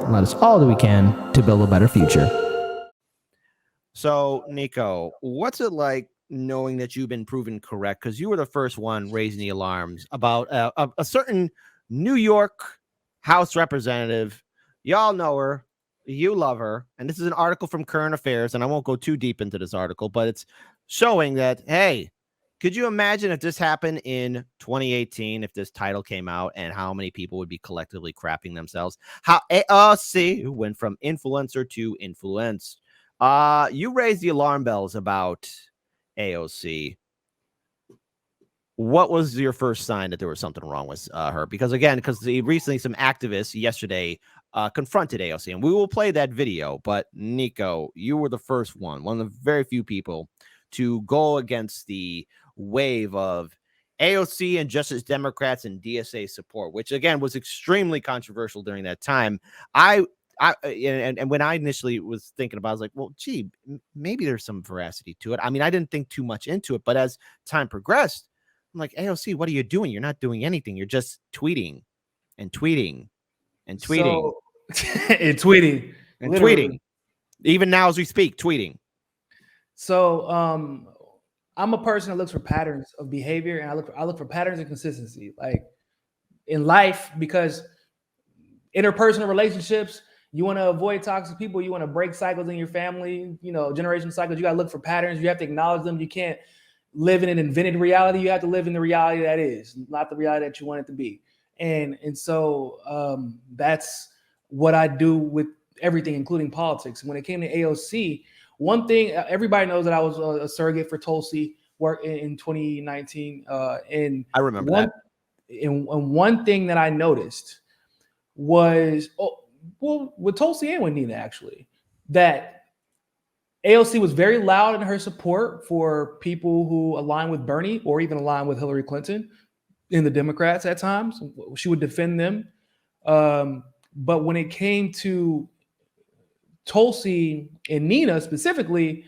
and let us all do we can to build a better future. So, Nico, what's it like knowing that you've been proven correct? Because you were the first one raising the alarms about a certain New York House representative. Y'all know her. You love her. And this is an article from Current Affairs, and I won't go too deep into this article, but it's showing that, hey, could you imagine if this happened in 2018, if this title came out, and how many people would be collectively crapping themselves? How AOC went from influencer to influence. You raised the alarm bells about AOC. What was your first sign that there was something wrong with her? Because recently some activists yesterday confronted AOC, and we will play that video. But Nico, you were the first one of the very few people to go against the wave of AOC and Justice Democrats and DSA support, which again was extremely controversial during that time. And when I initially was thinking about it, I was like, well, gee, maybe there's some veracity to it. I mean, I didn't think too much into it, but as time progressed, I'm like, AOC, what are you doing? You're not doing anything. You're just tweeting and tweeting and tweeting and tweeting and tweeting. Even now as we speak, tweeting. So I'm a person that looks for patterns of behavior, and I look for patterns and consistency, like in life, because interpersonal relationships, you want to avoid toxic people. You want to break cycles in your family, generation cycles. You got to look for patterns. You have to acknowledge them. You can't live in an invented reality. You have to live in the reality that is, not the reality that you want it to be. And so that's what I do with everything, including politics. When it came to AOC, one thing, everybody knows that I was a surrogate for Tulsi work in 2019. And I remember that. And one thing that I noticed was, with Tulsi and with Nina, actually, that AOC was very loud in her support for people who align with Bernie or even align with Hillary Clinton in the Democrats at times. She would defend them. But when it came to Tulsi and Nina specifically,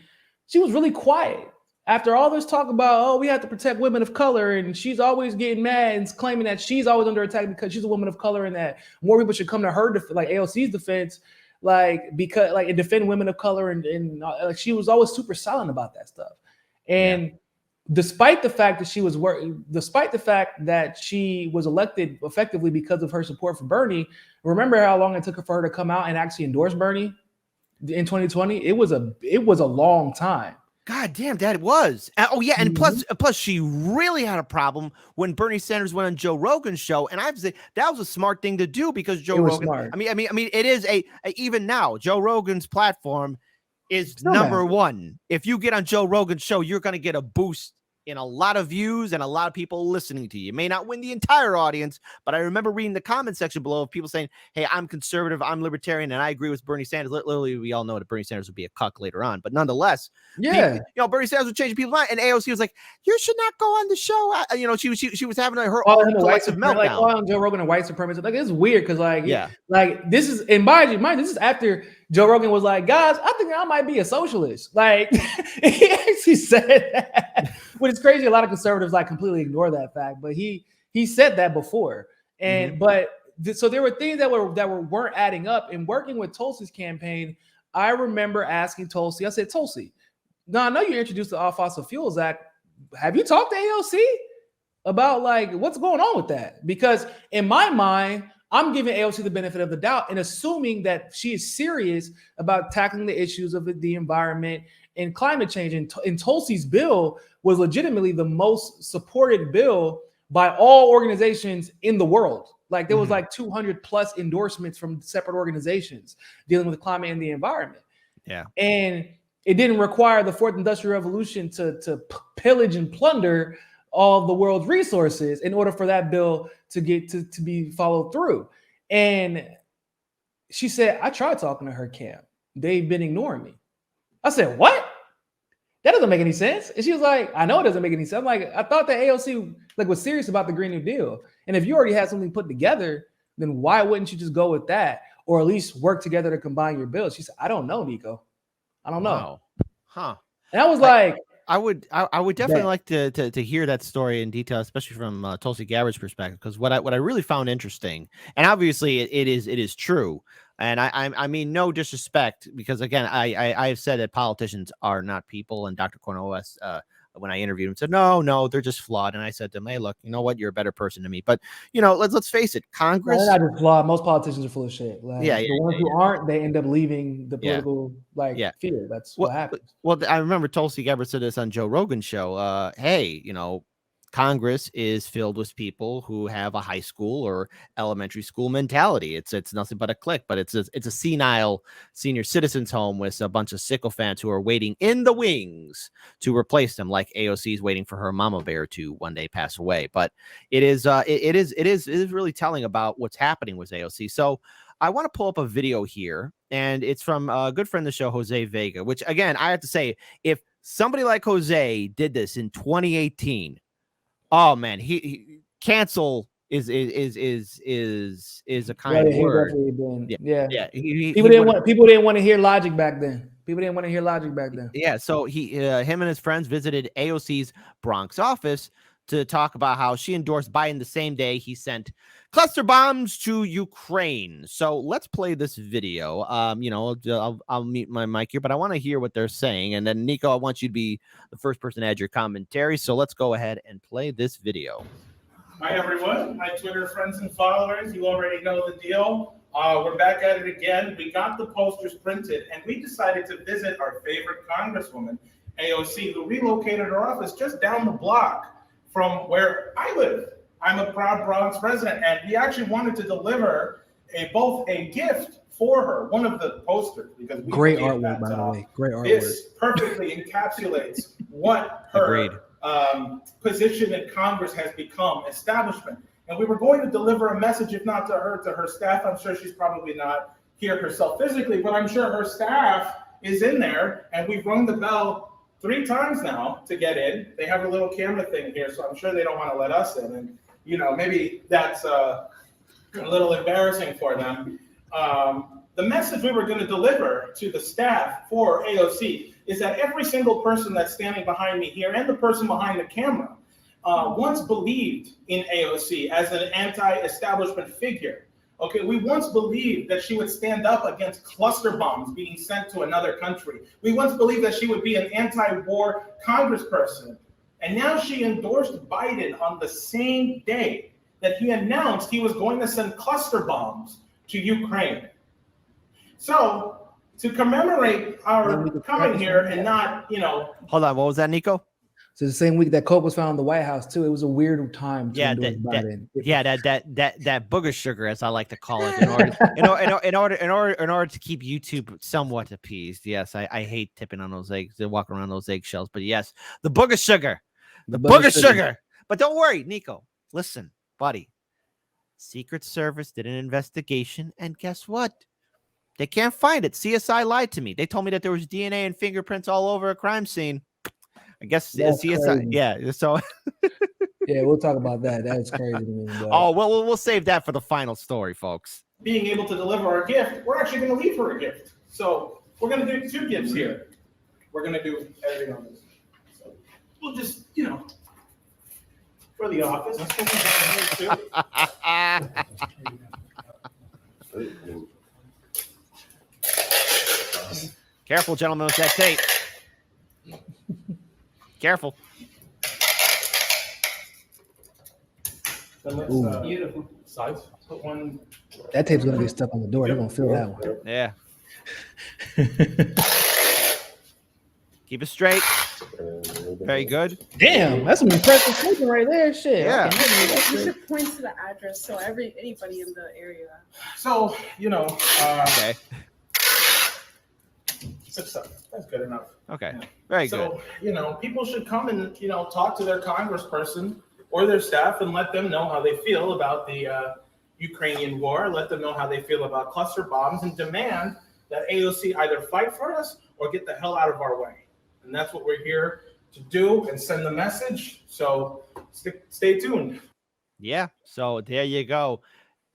she was really quiet. After all this talk about, we have to protect women of color, and she's always getting mad and claiming that she's always under attack because she's a woman of color and that more people should come to her, like AOC's defense, because and defend women of color, and she was always super silent about that stuff. And despite the fact that she was elected effectively because of her support for Bernie, remember how long it took for her to come out and actually endorse Bernie in 2020? It was a long time. God damn, Dad, it was. Oh yeah, and plus she really had a problem when Bernie Sanders went on Joe Rogan's show, and I have to say that was a smart thing to do because Joe Rogan. Smart. I mean, it is even now Joe Rogan's platform is number one. If you get on Joe Rogan's show, you're going to get a boost in a lot of views and a lot of people listening to you. You may not win the entire audience, but I remember reading the comment section below of people saying, hey, I'm conservative, I'm libertarian, and I agree with Bernie Sanders. Literally, we all know that Bernie Sanders would be a cuck later on, but nonetheless, Bernie Sanders would change people's mind, and AOC was like, you should not go on the show. She was having her own collective meltdown. Like, on Joe Rogan and white supremacy. Like, it's weird because this is, and mind you, this is after Joe Rogan was like, guys, I think I might be a socialist. Like, he actually said that. Which is crazy. A lot of conservatives completely ignore that fact, but he said that before. And so there were things that weren't adding up. And working with Tulsi's campaign, I remember asking Tulsi, I said, Tulsi, now I know you introduced the All Fossil Fuels Act. Have you talked to AOC about what's going on with that? Because in my mind, I'm giving AOC the benefit of the doubt and assuming that she is serious about tackling the issues of the environment and climate change. And Tulsi's bill was legitimately the most supported bill by all organizations in the world. There was 200 plus endorsements from separate organizations dealing with climate and the environment. Yeah. And it didn't require the fourth industrial revolution to pillage and plunder all of the world's resources in order for that bill to get to be followed through. And she said, I tried talking to her camp. They've been ignoring me. I said, what? That doesn't make any sense. And she was like, I know it doesn't make any sense. I'm like, I thought that AOC was serious about the Green New Deal. And if you already had something put together, then why wouldn't you just go with that? Or at least work together to combine your bills? She said, I don't know, Nico. I don't know. Wow. Huh. And I was I would definitely like to hear that story in detail, especially from Tulsi Gabbard's perspective, because what I really found interesting, and obviously it is true. And I mean, no disrespect, because again, I have said that politicians are not people, and Dr. Cornwell, when I interviewed him, said, no, they're just flawed. And I said to him, hey, look, you know what? You're a better person than me. But, let's face it. Congress. They're not just flawed. Most politicians are full of shit. Like, the ones who aren't, they end up leaving the political field. That's what happens. Well, I remember Tulsi Gabbard said this on Joe Rogan's show. Hey, Congress is filled with people who have a high school or elementary school mentality. It's nothing but a clique, but it's a senile senior citizens home with a bunch of sycophants who are waiting in the wings to replace them, like AOC is waiting for her mama bear to one day pass away. But it is really telling about what's happening with AOC. So I want to pull up a video here, and it's from a good friend of the show, Jose Vega, which again, I have to say, if somebody like Jose did this in 2018, oh man, he cancel is a kind of word. People didn't want to hear logic back then. Yeah. So him and his friends visited AOC's Bronx office to talk about how she endorsed Biden the same day he sent cluster bombs to Ukraine. So let's play this video. I'll mute my mic here, but I want to hear what they're saying. And then Nico, I want you to be the first person to add your commentary. So let's go ahead and play this video. Hi, everyone. My Twitter friends and followers. You already know the deal. We're back at it again. We got the posters printed, and we decided to visit our favorite Congresswoman, AOC, who relocated her office just down the block from where I live. I'm a proud Bronx resident, and we actually wanted to deliver both a gift for her, one of the posters, because great artwork, by the way. Great artwork. This perfectly encapsulates what her position in Congress has become, establishment. And we were going to deliver a message, if not to her staff. I'm sure she's probably not here herself physically, but I'm sure her staff is in there, and we've rung the bell 3 times now to get in. They have a little camera thing here, so I'm sure they don't want to let us in. And, maybe that's a little embarrassing for them. The message we were going to deliver to the staff for AOC is that every single person that's standing behind me here and the person behind the camera once believed in AOC as an anti-establishment figure. Okay, we once believed that she would stand up against cluster bombs being sent to another country. We once believed that she would be an anti-war congressperson. And now she endorsed Biden on the same day that he announced he was going to send cluster bombs to Ukraine. So to commemorate our coming here and not, Hold on, what was that, Nico? So the same week that Cope was found in the White House too, it was a weird time. That booger sugar, as I like to call it, in order to keep YouTube somewhat appeased. Yes, I hate tipping on those eggs. They walk around those eggshells, but yes, the booger sugar, the booger sugar. But don't worry, Nico. Listen, buddy. Secret Service did an investigation, and guess what? They can't find it. CSI lied to me. They told me that there was DNA and fingerprints all over a crime scene. I guess that's CSI, crazy. Yeah. So, yeah, we'll talk about that. That's crazy to me. But... Oh, well, we'll save that for the final story, folks. Being able to deliver our gift, we're actually going to leave her a gift. So we're going to do 2 gifts here. We're going to do everything on this. So we'll just, for the office. That's what we're going to do. Careful, gentlemen, with that tape. Careful. Then let's, beautiful size. Put one. That tape's gonna get stuck on the door. They're gonna feel that one. Yeah. Keep it straight. Very good. Damn, that's some impressive sleeping right there. Shit. Yeah. You should point to the address so anybody in the area. So okay. 6 7. That's good enough. Okay. Very good. So, people should come and, talk to their congressperson or their staff and let them know how they feel about the Ukrainian war, let them know how they feel about cluster bombs, and demand that AOC either fight for us or get the hell out of our way. And that's what we're here to do and send the message. So stay tuned. Yeah. So there you go.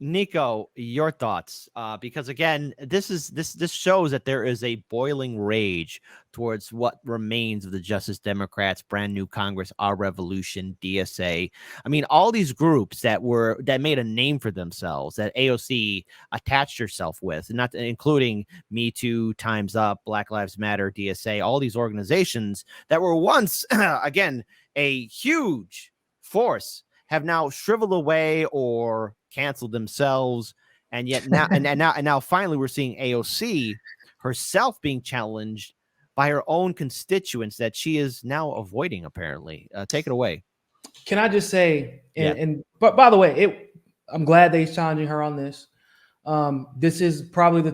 Nico, your thoughts? Because again, this shows that there is a boiling rage towards what remains of the Justice Democrats, brand new Congress, Our Revolution, DSA. I mean, all these groups that made a name for themselves, that AOC attached herself with, and not including Me Too, Time's Up, Black Lives Matter, DSA, all these organizations that were once again a huge force, have now shriveled away or canceled themselves, and yet now and now finally we're seeing AOC herself being challenged by her own constituents that she is now avoiding. Apparently, take it away. Can I just say, but by the way, I'm glad that he's challenging her on this. This is probably a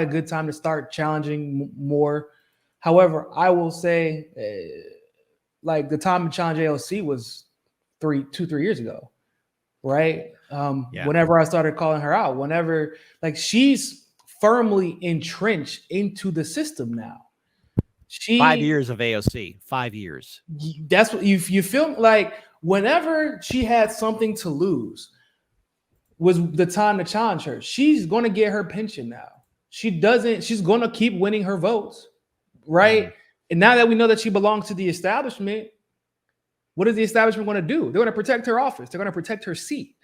good time to start challenging more. However, I will say, like the time to challenge AOC was 3 years ago, right? Whenever I started calling her out, like she's firmly entrenched into the system now. 5 years of AOC, 5 years. That's what you feel like. Whenever she had something to lose, was the time to challenge her. She's going to get her pension now. She's going to keep winning her votes, right? Mm-hmm. And now that we know that she belongs to the establishment, what is the establishment going to do? They're going to protect her office. They're going to protect her seat.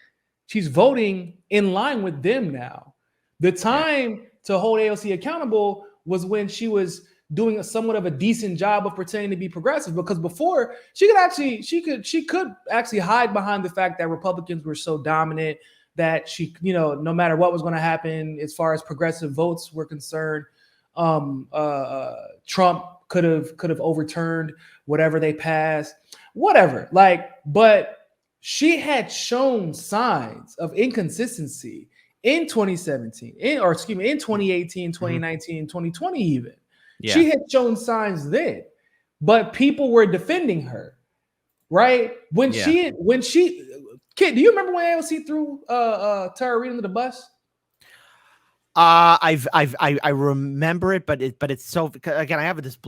She's voting in line with them now. The time to hold AOC accountable was when she was doing somewhat of a decent job of pretending to be progressive, because before she could actually hide behind the fact that Republicans were so dominant that she, no matter what was going to happen as far as progressive votes were concerned, Trump could have overturned whatever they passed. Whatever, but she had shown signs of inconsistency in 2017, in 2018, 2019, 2020 even. Yeah. She had shown signs then, but people were defending her, right? When she, kid, do you remember when AOC threw Tara Reid under the bus? I remember it, but it's so, again,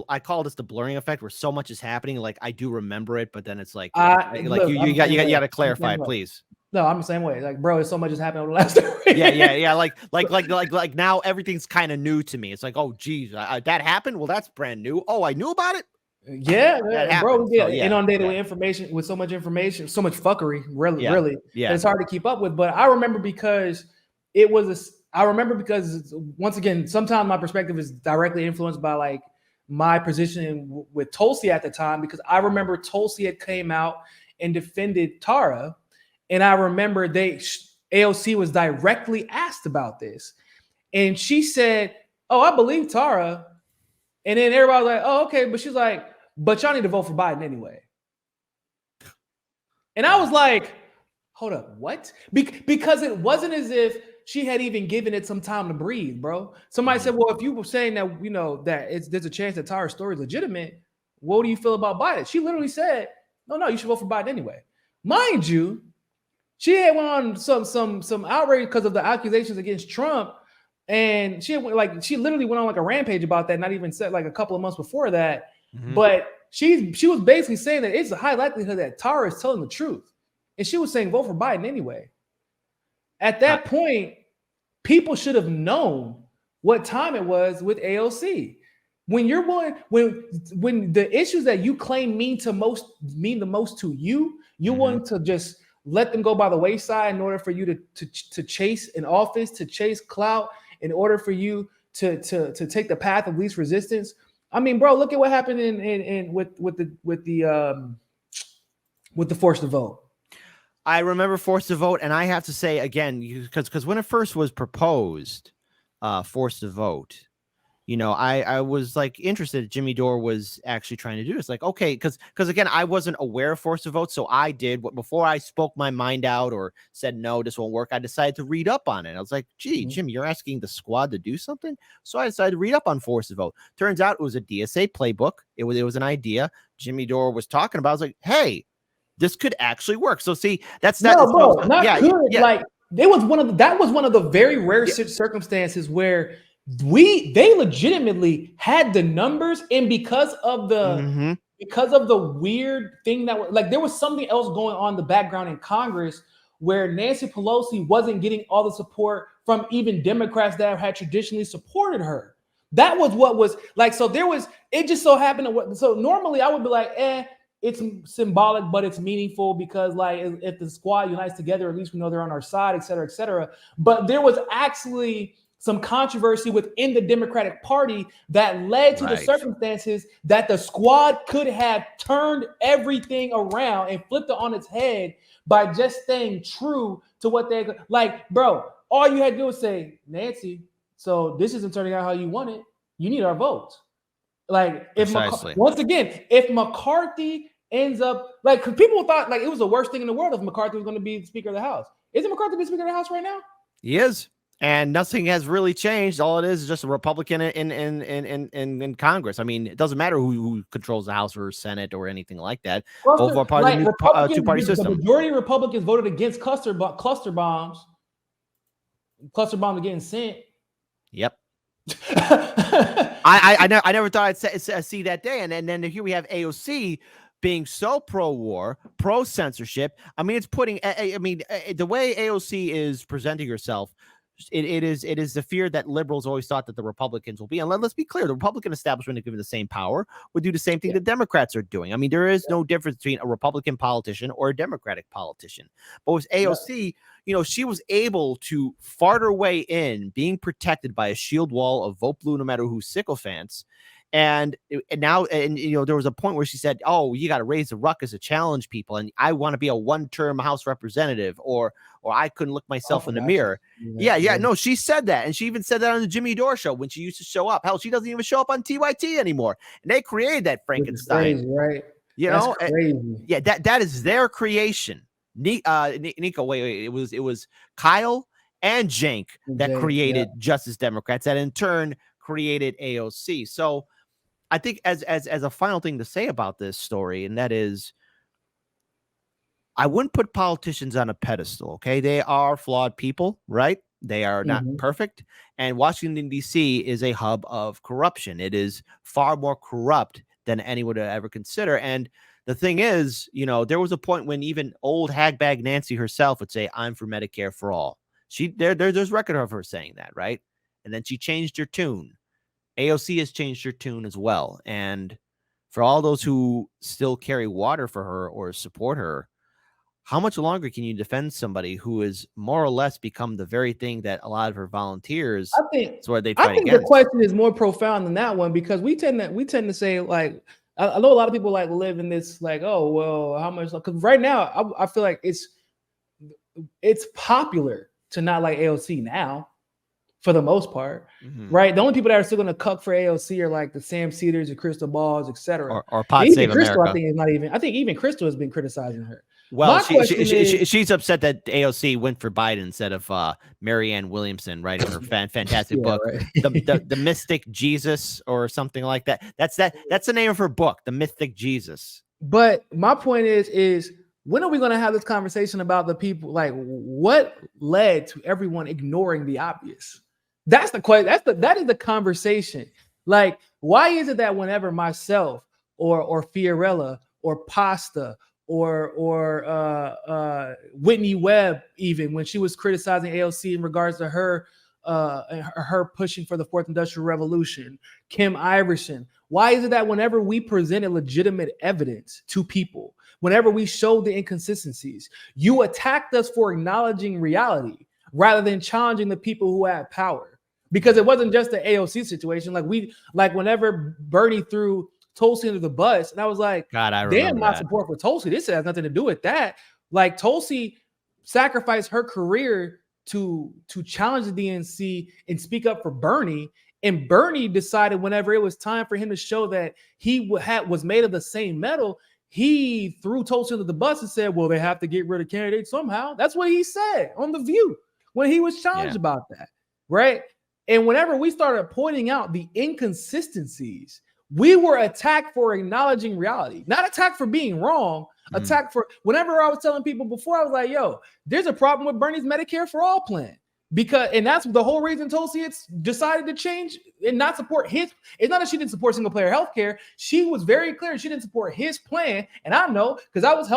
I call this the blurring effect, where so much is happening. Like I do remember it, but then it's like you got to clarify it, please. No, I'm the same way. Like, bro, so much has happened over the last 3 years. Yeah. Like now everything's kind of new to me. It's like, oh, geez, that happened. Well, that's brand new. Oh, I knew about it. Yeah, bro, inundated with information, with so much information, so much fuckery. Really, it's hard to keep up with. But I remember because once again, sometimes my perspective is directly influenced by like my position with Tulsi at the time, because I remember Tulsi had came out and defended Tara, and I remember AOC was directly asked about this, and she said, "Oh, I believe Tara," and then everybody was like, "Oh, okay," but she's like, "But y'all need to vote for Biden anyway," and I was like, "Hold up, what?" Because it wasn't as if she had even given it some time to breathe, bro. Somebody said, well, if you were saying that, that there's a chance that Tara's story is legitimate, what do you feel about Biden? She literally said, no, you should vote for Biden anyway. Mind you, she had went on some outrage because of the accusations against Trump, and she literally went on like a rampage about that, not even said like a couple of months before that. Mm-hmm. But she was basically saying that it's a high likelihood that Tara is telling the truth. And she was saying vote for Biden anyway. At that point, people should have known what time it was with AOC. When you're when the issues that you claim mean the most to you, you want to just let them go by the wayside in order for you to chase an office, to chase clout, in order for you to take the path of least resistance. I mean, bro, look at what happened with the force to vote. I remember forced to vote, and I have to say again, because when it first was proposed, forced to vote, I was like interested. Jimmy Dore was actually trying to do this. Like, okay, because again, I wasn't aware of forced to vote, so I did before I spoke my mind out or said no, this won't work. I decided to read up on it. I was like, gee, Jimmy, you're asking the squad to do something, so I decided to read up on forced to vote. Turns out it was a DSA playbook. It was an idea Jimmy Dore was talking about. I was like, hey, this could actually work. So see, that's not good. Yeah. Like that was one of the very rare circumstances where they legitimately had the numbers, and because of the weird thing that like there was something else going on in the background in Congress where Nancy Pelosi wasn't getting all the support from even Democrats that had traditionally supported her. That was what was like. So there was, it just so happened. So normally I would be like, it's symbolic, but it's meaningful because like if the squad unites together, at least we know they're on our side, et cetera, et cetera. But there was actually some controversy within the Democratic Party that led to the circumstances that the squad could have turned everything around and flipped it on its head by just staying true to what they like, bro. All you had to do was say, Nancy, so this isn't turning out how you want it. You need our votes. Like, if once again, if McCarthy ends up like, because people thought like it was the worst thing in the world if McCarthy was going to be the Speaker of the House. Isn't McCarthy the Speaker of the House right now? He is. And nothing has really changed. All it is just a Republican in Congress. I mean, it doesn't matter who controls the House or Senate or anything like that. Both are part of the new two-party system. The majority of Republicans voted against cluster bombs. Cluster bombs are getting sent. Yep. I never thought I'd see that day. And then here we have AOC being so pro-war, pro-censorship. I mean, it's putting. I mean, the way AOC is presenting herself. It is the fear that liberals always thought that the Republicans will be. And let's be clear, the Republican establishment, if given the same power, would do the same thing the Democrats are doing. I mean, there is no difference between a Republican politician or a Democratic politician. But with AOC, she was able to fart her way in, being protected by a shield wall of vote blue, no matter who sycophants. And now, there was a point where she said, "Oh, you got to raise the ruckus to challenge people, and I want to be a one-term House representative, or I couldn't look myself in the mirror." Yeah. No, she said that, and she even said that on the Jimmy Dore show when she used to show up. Hell, she doesn't even show up on TYT anymore, and they created that Frankenstein, crazy, right? That's crazy. Yeah, that is their creation. Nico, wait, it was Kyle and Cenk that created Justice Democrats, that in turn created AOC. So I think as a final thing to say about this story, and that is, I wouldn't put politicians on a pedestal. Okay, they are flawed people, right? They are not perfect, and Washington D.C. is a hub of corruption. It is far more corrupt than anyone would ever consider. And the thing is, there was a point when even old hagbag Nancy herself would say, "I'm for Medicare for all." There's record of her saying that, right? And then she changed her tune. AOC has changed her tune as well. And for all those who still carry water for her or support her, how much longer can you defend somebody who has more or less become the very thing that a lot of her volunteers the question is more profound than that one, because we tend to say, like, I know a lot of people like live in this like, oh, well, how much? Because right now I feel like it's popular to not like AOC now, for the most part, right? The only people that are still going to cuck for AOC are like the Sam Cedars, the Crystal Balls, etc. Or Pot Save Crystal, America. I think is not even. I think even Crystal has been criticizing her. Well, she's upset that AOC went for Biden instead of Marianne Williamson writing her fantastic book, the Mystic Jesus or something like that. That's the name of her book, The Mystic Jesus. But my point is when are we going to have this conversation about the people? Like, what led to everyone ignoring the obvious? That's the question. That is the conversation. Like, why is it that whenever myself or Fiorella or Pasta or Whitney Webb, even when she was criticizing AOC in regards to her pushing for the fourth industrial revolution, Kim Iverson, why is it that whenever we presented legitimate evidence to people, whenever we showed the inconsistencies, you attacked us for acknowledging reality rather than challenging the people who had power? Because it wasn't just the AOC situation. Like whenever Bernie threw Tulsi under the bus, and I was like, God, damn, my support for Tulsi. This has nothing to do with that. Like, Tulsi sacrificed her career to challenge the DNC and speak up for Bernie. And Bernie decided whenever it was time for him to show that he was made of the same metal, he threw Tulsi under the bus and said, well, they have to get rid of candidates somehow. That's what he said on The View when he was challenged about that, right? And whenever we started pointing out the inconsistencies, we were attacked for acknowledging reality, not attacked for being wrong. Attacked for, whenever I was telling people before, I was like, yo, there's a problem with Bernie's Medicare for All plan. And that's the whole reason Tulsi decided to change and not support his. It's not that she didn't support single payer healthcare. She was very clear she didn't support his plan. And I know, because I was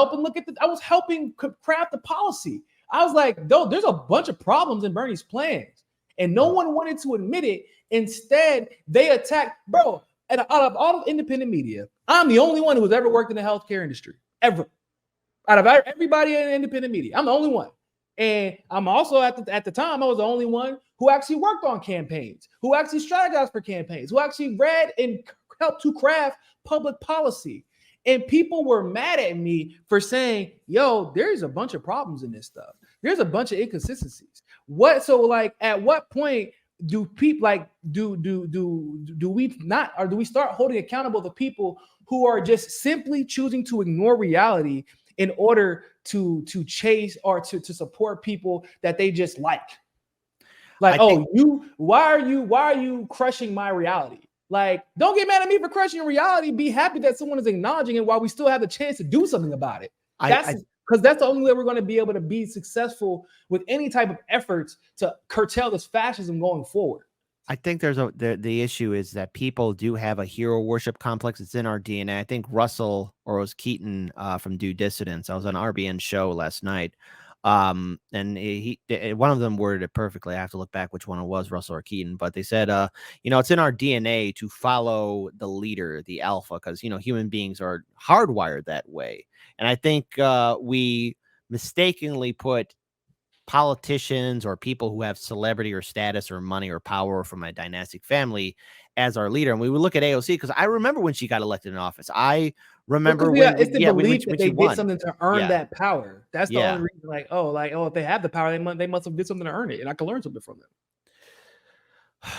helping craft the policy. I was like, there's a bunch of problems in Bernie's plans, and no one wanted to admit it. Instead, they attacked, bro. And out of all of independent media, I'm the only one who has ever worked in the healthcare industry, ever. Out of everybody in independent media, I'm the only one. And I'm also at the time, I was the only one who actually worked on campaigns, who actually strategized for campaigns, who actually read and helped to craft public policy. And people were mad at me for saying, yo, there's a bunch of problems in this stuff. There's a bunch of inconsistencies. So like, at what point do people like, do we not, or do we start holding accountable the people who are just simply choosing to ignore reality in order to chase or to support people that they just like? Like, why are you crushing my reality? Like, don't get mad at me for crushing reality. Be happy that someone is acknowledging it while we still have the chance to do something about it. Because that's the only way we're going to be able to be successful with any type of efforts to curtail this fascism going forward. I think the issue is that people do have a hero worship complex. It's in our DNA. I think Russell, or it was Keaton from Due Dissidence. I was on RBN show last night. And one of them worded it perfectly. I have to look back which one it was, Russell or Keaton, but they said, it's in our DNA to follow the leader, the alpha, because, human beings are hardwired that way. And I think we mistakenly put politicians or people who have celebrity or status or money or power from a dynastic family as our leader. And we would look at AOC, because I remember when she got elected in office. I remember it's the belief that they did something to earn that power. That's the only reason. If they have the power, they must have did something to earn it, and I can learn something from them.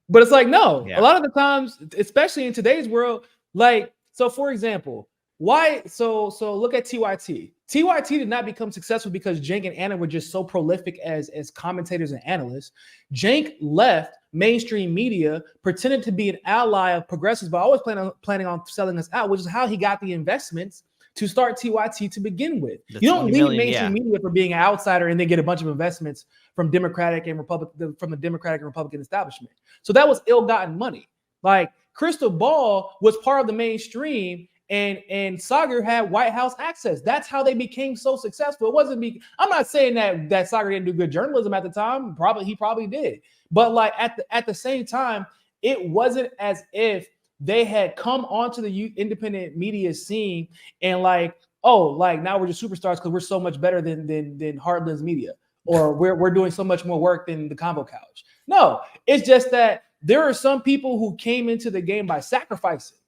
But it's like, no, a lot of the times, especially in today's world, like, so for example, why? So look at TYT. TYT did not become successful because Cenk and Anna were just so prolific as commentators and analysts. Cenk left mainstream media, pretended to be an ally of progressives, but always planning on selling us out, which is how he got the investments to start TYT to begin with. You don't leave mainstream media for being an outsider and then get a bunch of investments from the Democratic and Republican establishment. So that was ill-gotten money. Like, Crystal Ball was part of the mainstream, and Sagar had White House access. That's how they became so successful. It wasn't I'm not saying that Sagar didn't do good journalism at the time. He probably did. But like at the same time, it wasn't as if they had come onto the independent media scene and now we're just superstars because we're so much better than Heartland's media, or we're doing so much more work than the Convo Couch. No, it's just that there are some people who came into the game by sacrificing.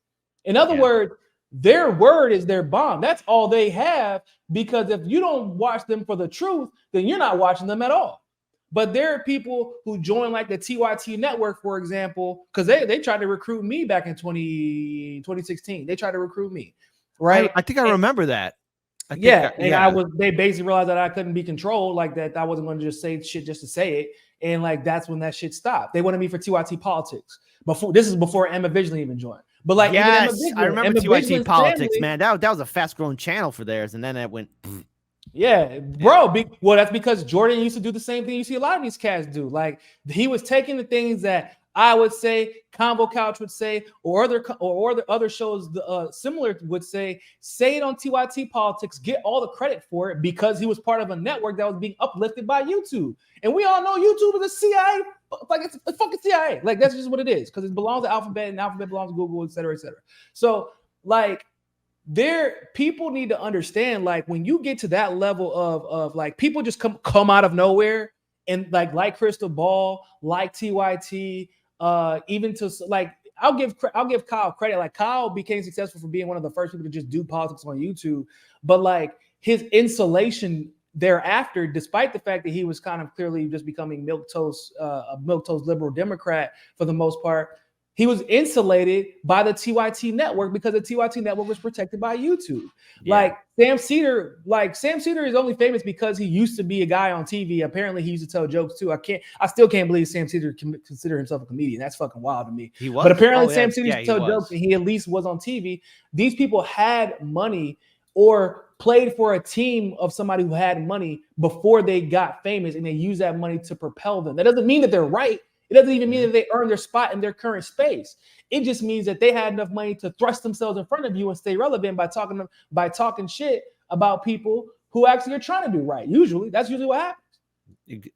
In other words, their word is their bond. That's all they have, because if you don't watch them for the truth, then you're not watching them at all. But there are people who join like the TYT network, for example, because they tried to recruit me back in 2016. They tried to recruit me, right? I think I remember that. They basically realized that I couldn't be controlled, like that I wasn't going to just say shit just to say it. And like, that's when that shit stopped. They wanted me for TYT politics. This is before Emma Vigilant even joined. But like, yes, I remember TYT politics, man. That was a fast growing channel for theirs. And then it went. Yeah, bro. Well, that's because Jordan used to do the same thing you see a lot of these cats do. Like, he was taking the things that I would say, Convo Couch would say, or other shows similar would say it on TYT politics, get all the credit for it, because he was part of a network that was being uplifted by YouTube. And we all know YouTube is a CIA, like it's a fucking CIA. Like, that's just what it is, because it belongs to Alphabet and Alphabet belongs to Google, et cetera, et cetera. So like, people need to understand, like, when you get to that level of like, people just come out of nowhere, and like Crystal Ball, like TYT, even to like, I'll give Kyle credit. Like, Kyle became successful for being one of the first people to just do politics on YouTube, but like, his insulation thereafter, despite the fact that he was kind of clearly just becoming a milquetoast liberal Democrat for the most part, he was insulated by the TYT network, because the TYT network was protected by YouTube. Yeah. Like Sam Cedar is only famous because he used to be a guy on TV. Apparently he used to tell jokes too. I still can't believe Sam Cedar can consider himself a comedian. That's fucking wild to me. He was. But apparently Sam Cedar used to tell jokes, and he at least was on TV. These people had money or played for a team of somebody who had money before they got famous, and they used that money to propel them. That doesn't mean that they're right. It doesn't even mean that they earned their spot in their current space. It just means that they had enough money to thrust themselves in front of you and stay relevant by talking shit about people who actually are trying to do right. Usually, that's usually what happens.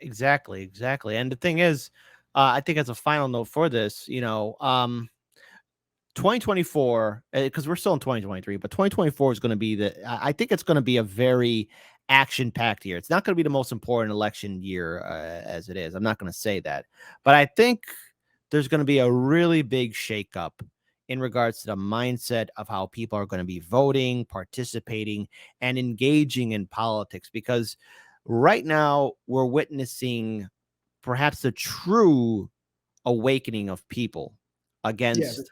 Exactly. And the thing is, I think as a final note for this, 2024, because we're still in 2023, but 2024 is going to be I think it's going to be a very action-packed year. It's not going to be the most important election year as it is. I'm not going to say that, but I think there's going to be a really big shakeup in regards to the mindset of how people are going to be voting, participating, and engaging in politics. Because right now we're witnessing perhaps the true awakening of people against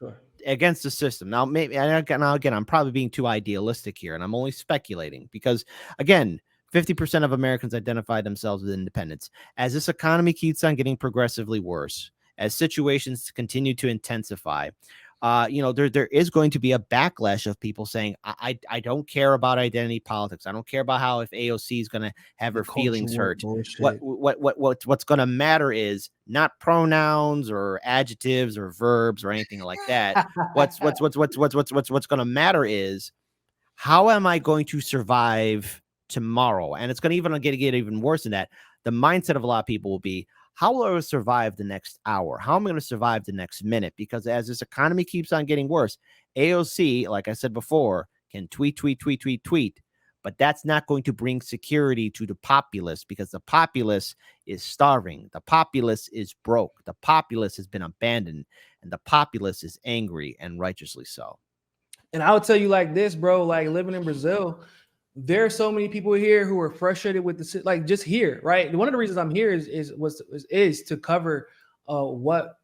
the system. Now, maybe again, I'm probably being too idealistic here, and I'm only speculating because, again, 50% of Americans identify themselves as independents. As this economy keeps on getting progressively worse, as situations continue to intensify, there is going to be a backlash of people saying, I don't care about identity politics. I don't care about how if AOC is going to have her feelings hurt. What's going to matter is not pronouns or adjectives or verbs or anything like that. What's going to matter is how am I going to survive tomorrow? And it's going to get even worse than that. The mindset of a lot of people will be, how will I survive the next hour? How am I going to survive the next minute? Because as this economy keeps on getting worse, AOC, like I said before, can tweet, but that's not going to bring security to the populace because the populace is starving. The populace is broke. The populace has been abandoned, and the populace is angry, and righteously so. And I would tell you like this, bro, like living in Brazil, there are so many people here who are frustrated with the, like just here, right? One of the reasons I'm here is to cover what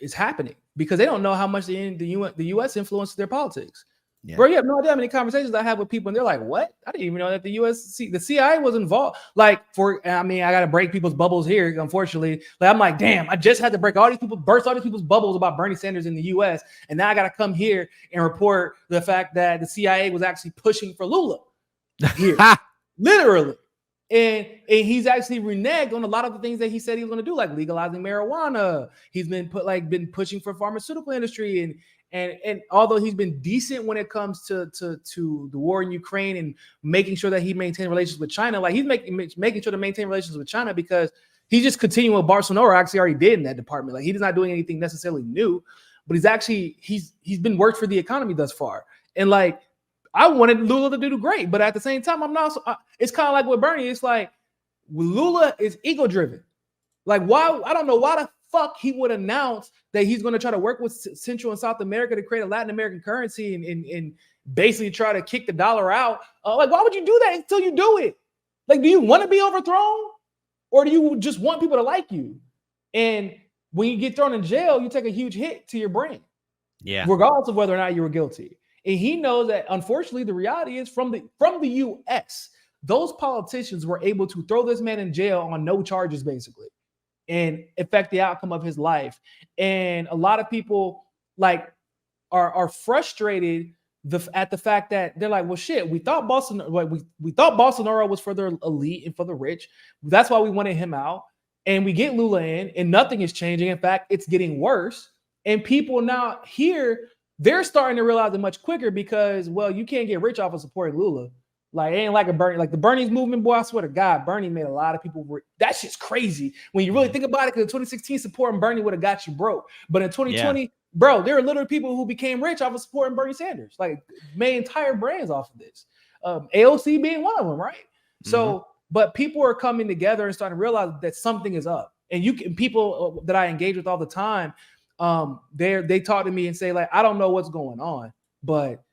is happening because they don't know how much the U.S. influences their politics. Yeah. Bro, you have no idea how many conversations I have with people, and they're like, "What? I didn't even know that the CIA was involved." I got to break people's bubbles here, unfortunately. Like, I'm like, damn, I just had to burst all these people's bubbles about Bernie Sanders in the U.S., and now I got to come here and report the fact that the CIA was actually pushing for Lula here, literally. And he's actually reneged on a lot of the things that he said he was going to do, like legalizing marijuana. He's been pushing for pharmaceutical industry and although he's been decent when it comes to the war in Ukraine and making sure that he maintains relations with China, like he's making sure to maintain relations with China because he's just continuing what Bolsonaro actually already did in that department. Like he's not doing anything necessarily new, but he's been worked for the economy thus far. And like I wanted Lula to do great, but at the same time, I'm not. It's kind of like with Bernie. It's like Lula is ego driven. Like why? I don't know why the fuck he would announce that he's going to try to work with Central and South America to create a Latin American currency and basically try to kick the dollar out. Like, why would you do that until you do it? Like, do you want to be overthrown or do you just want people to like you? And when you get thrown in jail, you take a huge hit to your brain. Yeah. Regardless of whether or not you were guilty. And he knows that, unfortunately, the reality is from the U.S., those politicians were able to throw this man in jail on no charges, basically, and affect the outcome of his life. And a lot of people like are frustrated at the fact that they're like, well, shit, we thought Bolsonaro was for the elite and for the rich. That's why we wanted him out. And we get Lula in, and nothing is changing. In fact, it's getting worse. And people now here, they're starting to realize it much quicker because, well, you can't get rich off of supporting Lula. Like, it ain't like a Bernie, like the Bernie's movement, boy, I swear to God, Bernie made a lot of people, that shit's crazy. When you really think about it, because in 2016, supporting Bernie would have got you broke. But in 2020, bro, there are literally people who became rich off of supporting Bernie Sanders, like made entire brands off of this. AOC being one of them, right? So, but people are coming together and starting to realize that something is up. And people that I engage with all the time, they talk to me and say, like, I don't know what's going on, but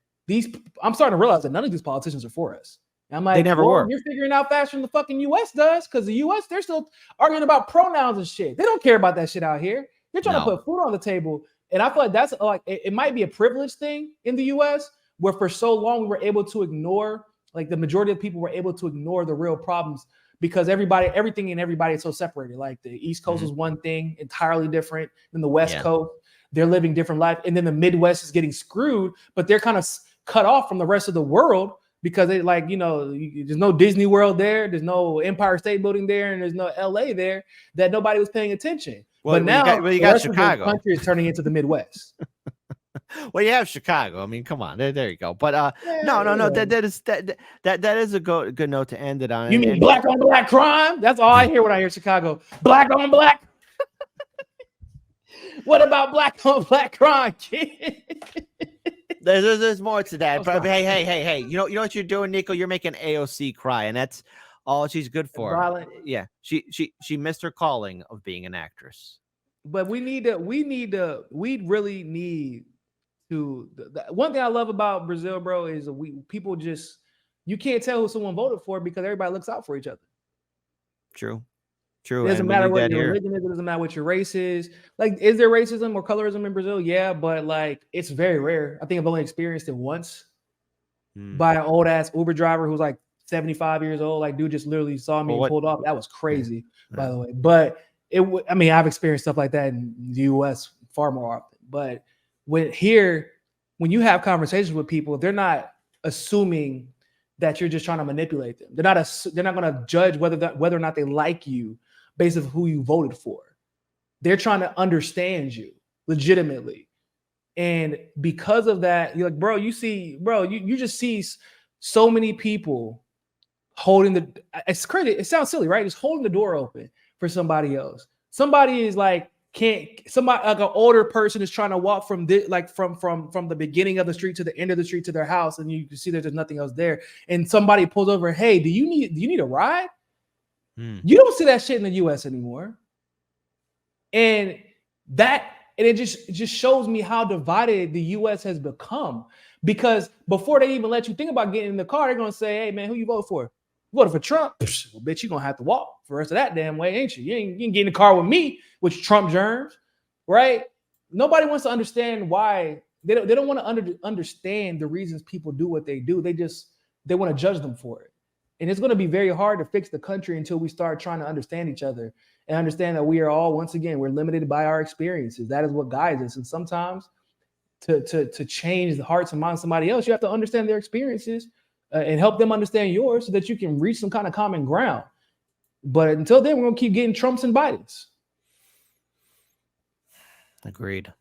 I'm starting to realize that none of these politicians are for us. And I'm like, they never were. You're figuring out faster than the fucking U.S. does, because the U.S., they're still arguing about pronouns and shit. They don't care about that shit out here. They're trying to put food on the table. And I feel like that's like, it might be a privilege thing in the U.S., where for so long we were able to ignore, like the majority of people were able to ignore the real problems because everything and everybody is so separated. Like the East Coast is one thing entirely different than the West Coast. They're living different life. And then the Midwest is getting screwed, but they're kind of cut off from the rest of the world because they like, there's no Disney World there. There's no Empire State Building there. And there's no LA there that nobody was paying attention. Well, but now you got Chicago. The country is turning into the Midwest. Well, you have Chicago. I mean, come on, there you go. But no, that is a good note to end it on. You mean black on black crime? That's all I hear when I hear Chicago. Black on black. What about black on black crime, kid? There's more to that. But hey, you know what you're doing, Nico? You're making AOC cry, and that's all she's good for. Violent. Yeah, she missed her calling of being an actress. But we really need to. One thing I love about Brazil, bro, is people just, you can't tell who someone voted for because everybody looks out for each other. True. It doesn't matter what your religion is. It doesn't matter what your race is. Like, is there racism or colorism in Brazil? Yeah, but like, it's very rare. I think I've only experienced it once by an old ass Uber driver who's like 75 years old. Like, dude just literally saw me and pulled off. That was crazy, by the way. But I've experienced stuff like that in the U.S. far more often. But when you have conversations with people, they're not assuming that you're just trying to manipulate them. They're not going to judge whether or not they like you based on who you voted for. They're trying to understand you legitimately. And because of that, you're like, bro, you just see so many people holding it's crazy. It sounds silly, right? Just holding the door open for somebody else. Somebody is like, somebody like an older person is trying to walk from the beginning of the street to the end of the street to their house, and you can see that there's nothing else there. And somebody pulls over, hey, do you need a ride? You don't see that shit in the US anymore. And it just shows me how divided the US has become. Because before they even let you think about getting in the car, they're gonna say, hey man, who you vote for? You voted for Trump? Well, bitch, you're gonna have to walk for the rest of that damn way, ain't you? You ain't get in the car with me, with Trump germs, right? Nobody wants to understand why they don't want to understand the reasons people do what they do. They want to judge them for it. And it's going to be very hard to fix the country until we start trying to understand each other and understand that we are all, once again, we're limited by our experiences. That is what guides us. And sometimes to change the hearts and minds of somebody else, you have to understand their experiences and help them understand yours so that you can reach some kind of common ground. But until then, we're going to keep getting Trumps and Bidens. Agreed.